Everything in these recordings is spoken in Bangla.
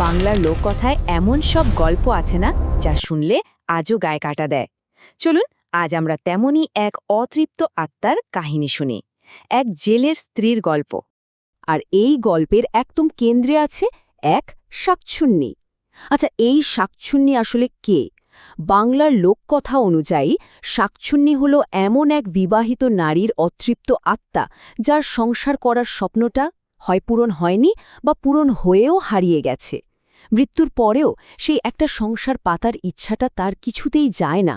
বাংলার লোককথায় এমন সব গল্প আছে না যা শুনলে আজও গায়ে কাটা দেয়। চলুন আজ আমরা তেমনই এক অতৃপ্ত আত্মার কাহিনী শুনি, এক জেলের স্ত্রীর গল্প। আর এই গল্পের একদম কেন্দ্রে আছে এক শাকচুন্নি। আচ্ছা, এই শাকচুন্নি আসলে কে? বাংলার লোককথা অনুযায়ী শাকচুন্নি হল এমন এক বিবাহিত নারীর অতৃপ্ত আত্মা, যার সংসার করার স্বপ্নটা হয় পূরণ হয়নি বা পূরণ হয়েও হারিয়ে গেছে। মৃত্যুর পরেও সেই একটা সংসার পাতার ইচ্ছাটা তার কিছুতেই যায় না।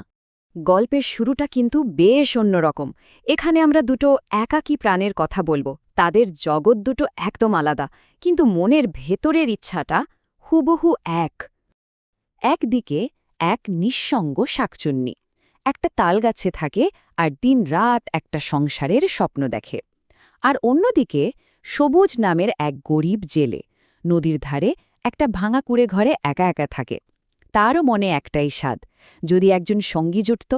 গল্পের শুরুটা কিন্তু বেশ অন্যরকম। এখানে আমরা দুটো একাকী প্রাণের কথা বলবো। তাদের জগৎ দুটো একদম আলাদা, কিন্তু মনের ভেতরের ইচ্ছাটা হুবহু এক। একদিকে এক নিঃসঙ্গ শাকচুন্নি একটা তালগাছে থাকে আর দিনরাত একটা সংসারের স্বপ্ন দেখে। আর অন্যদিকে সবুজ নামের এক গরিব জেলে নদীর ধারে একটা ভাঙা কুড়ে ঘরে একা একা থাকে। তারও মনে একটাই স্বাদ, যদি একজন সঙ্গী জুটত।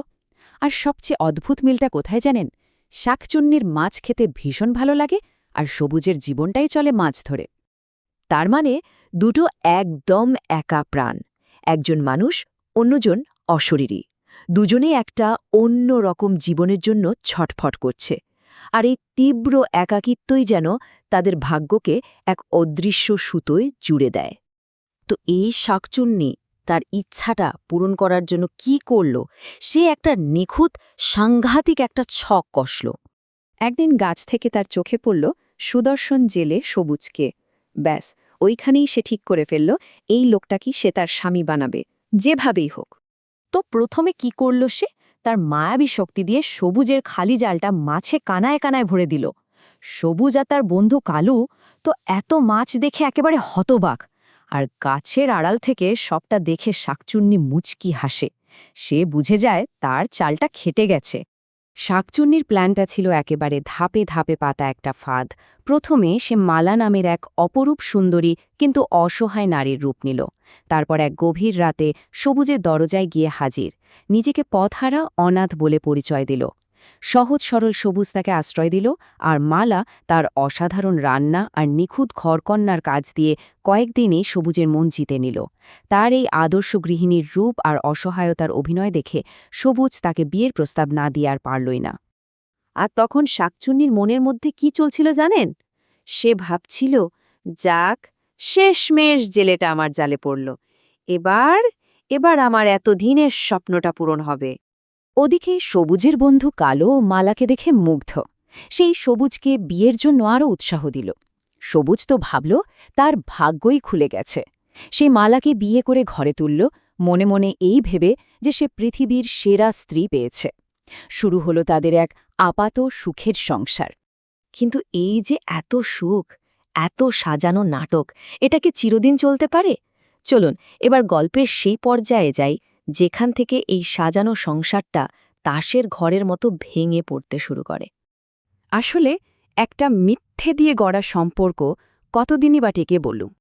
আর সবচেয়ে অদ্ভুত মিলটা কোথায় জানেন? শাকচুন্নির মাছ খেতে ভীষণ ভালো লাগে, আর সবুজের জীবনটাই চলে মাছ ধরে। তার মানে দুটো একদম একা প্রাণ, একজন মানুষ, অন্যজন অশরীরী। দুজনেই একটা অন্য রকম জীবনের জন্য ছটফট করছে। আর এই তীব্র একাকিত্বই যেন তাদের ভাগ্যকে এক অদৃশ্য সুতোয় জুড়ে দেয়। তো এই শাকচুন্নি তার ইচ্ছাটা পূরণ করার জন্য কি করল? সে একটা নিখুঁত সাংঘাতিক একটা ছক কষল। একদিন গাছ থেকে তার চোখে পড়ল সুদর্শন জেলে সবুজকে। ব্যাস, ওইখানেই সে ঠিক করে ফেলল এই লোকটাকে সে তার স্বামী বানাবে, যেভাবেই হোক। তো প্রথমে কি করল সে? তার মায়াবী শক্তি দিয়ে সবুজের খালি জালটা মাছে কানায় কানায় ভরে দিল। সবুজ আর তার বন্ধু কালু তো এত মাছ দেখে একেবারে হতবাক। আর গাছের আড়াল থেকে সবটা দেখে শাকচুন্নি মুচকি হাসে। সে বুঝে যায় তার চালটা খেটে গেছে। শাকচুন্নির প্ল্যানটা ছিল একেবারে ধাপে ধাপে পাতা একটা ফাঁদ। প্রথমে সে মালা নামের এক অপরূপ সুন্দরী কিন্তু অসহায় নারীর রূপ নিল। তারপর এক গভীর রাতে সবুজের দরজায় গিয়ে হাজির, নিজেকে পথহারা অনাথ বলে পরিচয় দিল। সহজ সরল সবুজ তাকে আশ্রয় দিল, আর মালা তার অসাধারণ রান্না আর নিখুঁত ঘরকন্যার কাজ দিয়ে কয়েকদিনই সবুজের মন জিতে নিল। তার এই আদর্শ গৃহিণীর রূপ আর অসহায়তার অভিনয় দেখে সবুজ তাকে বিয়ের প্রস্তাব না দিয়ে আর পারলই না। আর তখন শাকচুন্নির মনের মধ্যে কি চলছিল জানেন? সে ভাবছিল, যাক, শেষমেশ জেলেটা আমার জালে পড়ল। এবার এবার আমার এতদিনের স্বপ্নটা পূরণ হবে। ওদিকে সবুজের বন্ধু কালো মালাকে দেখে মুগ্ধ। সেই সবুজকে বিয়ের জন্য আরও উৎসাহ দিল। সবুজ তো ভাবল তার ভাগ্যই খুলে গেছে। সেই মালাকে বিয়ে করে ঘরে তুলল, মনে মনে এই ভেবে যে সে পৃথিবীর সেরা স্ত্রী পেয়েছে। শুরু হলো তাদের এক আপাত সুখের সংসার। কিন্তু এই যে এত সুখ, এত সাজানো নাটক, এটা কি চিরদিন চলতে পারে? চলুন এবার গল্পের সেই পর্যায়ে যাই যেখান থেকে এই সাজানো সংসারটা তাসের ঘরের মতো ভেঙে পড়তে শুরু করে। আসলে একটা মিথ্যে দিয়ে গড়া সম্পর্ক কতদিনই বা টিকে বলুন।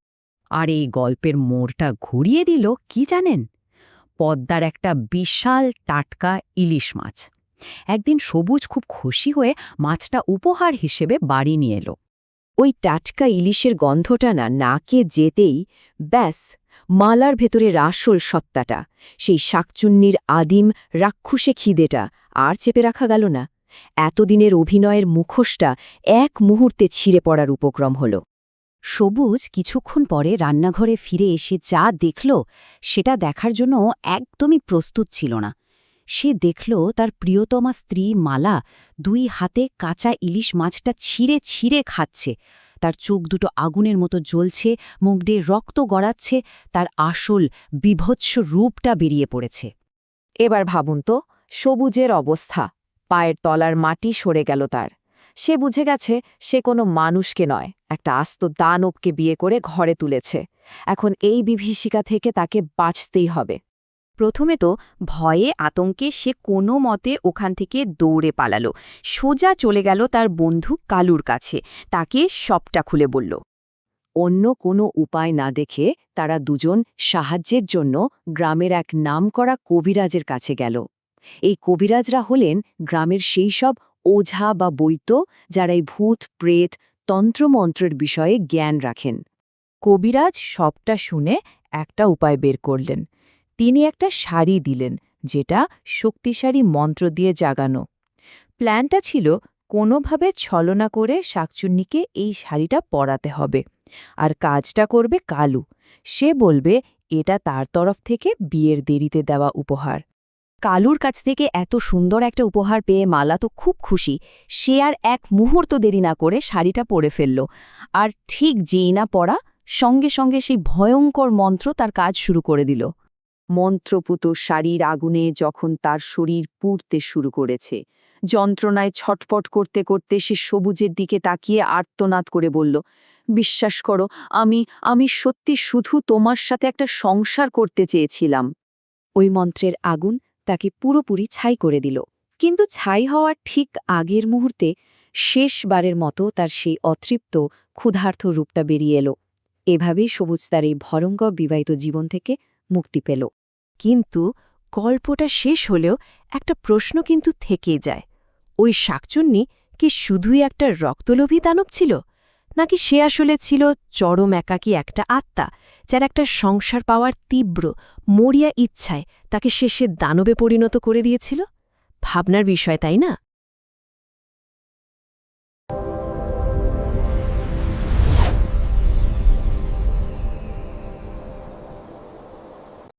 আর এই গল্পের মোড়টা ঘুরিয়ে দিল কি জানেন? পদ্মার একটা বিশাল টাটকা ইলিশ মাছ। একদিন সবুজ খুব খুশি হয়ে মাছটা উপহার হিসেবে বাড়ি নিয়ে এলো। ওই টাটকা ইলিশের গন্ধটা না নাকে যেতেই ব্যাস, মালার ভেতরের আসল সত্তাটা, সেই শাকচুন্নির আদিম রাক্ষুসে খিদেটা আর চেপে রাখা গেল না। এতদিনের অভিনয়ের মুখোশটা এক মুহূর্তে ছিঁড়ে পড়ার উপক্রম হল। সবুজ কিছুক্ষণ পরে রান্নাঘরে ফিরে এসে যা দেখল, সেটা দেখার জন্য একদমই প্রস্তুত ছিল না। সে দেখল তার প্রিয়তমা স্ত্রী মালা দুই হাতে কাঁচা ইলিশ মাছটা ছিঁড়ে ছিঁড়ে খাচ্ছে। তার চোখ দুটো আগুনের মতো জ্বলছে, মুখ দিয়ে রক্ত গড়াচ্ছে, তার আসল বিভৎস রূপটা বেরিয়ে পড়েছে। এবার ভাবুন তো সবুজের অবস্থা। পায়ের তলার মাটি সরে গেল তার। সে বুঝে গেছে সে কোনো মানুষকে নয়, একটা আস্ত দানবকে বিয়ে করে ঘরে তুলেছে। এখন এই বিভীষিকা থেকে তাকে বাঁচতেই হবে। প্রথমে তো ভয়ে আতঙ্কে সে কোনো মতে ওখান থেকে দৌড়ে পালালো। সোজা চলে গেল তার বন্ধু কালুর কাছে, তাকে সবটা খুলে বলল। অন্য কোনো উপায় না দেখে তারা দুজন সাহায্যের জন্য গ্রামের এক নামকরা কবিরাজের কাছে গেল। এই কবিরাজরা হলেন গ্রামের সেই সব ওঝা বা বৈদ্য যারা এই ভূত প্রেত তন্ত্রমন্ত্রের বিষয়ে জ্ঞান রাখেন। কবিরাজ সবটা শুনে একটা উপায় বের করলেন। তিনি একটা শাড়ি দিলেন, যেটা শক্তিশালী মন্ত্র দিয়ে জাগানো। প্ল্যানটা ছিল কোনোভাবে ছলনা করে শাকচুন্নিকে এই শাড়িটা পরাতে হবে। আর কাজটা করবে কালু। সে বলবে এটা তার তরফ থেকে বিয়ের দেরিতে দেওয়া উপহার। কালুর কাছ থেকে এত সুন্দর একটা উপহার পেয়ে মালা তো খুব খুশি। সে আর এক মুহূর্ত দেরি না করে শাড়িটা পরে ফেলল। আর ঠিক যেই না পরা, সঙ্গে সঙ্গে সেই ভয়ঙ্কর মন্ত্র তার কাজ শুরু করে দিল। মন্ত্রপুত শাড়ির আগুনে যখন তার শরীর পুড়তে শুরু করেছে, যন্ত্রণায় ছটপট করতে করতে সে সবুজের দিকে তাকিয়ে আর্তনাদ করে বলল, বিশ্বাস করো, আমি সত্যি শুধু তোমার সাথে একটা সংসার করতে চেয়েছিলাম। ওই মন্ত্রের আগুন তাকে পুরোপুরি ছাই করে দিল। কিন্তু ছাই হওয়ার ঠিক আগের মুহূর্তে শেষবারের মতো তার সেই অতৃপ্ত ক্ষুধার্ত রূপটা বেরিয়ে এলো। এভাবেই সবুজ তার এই ভয়ঙ্কর বিবাহিত জীবন থেকে মুক্তি পেল। কিন্তু গল্পটা শেষ হলেও একটা প্রশ্ন কিন্তু থেকেই যায়। ওই শাকচুন্নি কি শুধুই একটা রক্তলোভী দানব ছিল, নাকি সে আসলে ছিল চরম একাকী একটা আত্মা, যার একটা সংসার পাওয়ার তীব্র মরিয়া ইচ্ছায় তাকে শেষে দানবে পরিণত করে দিয়েছিল? ভাবনার বিষয়, তাই না?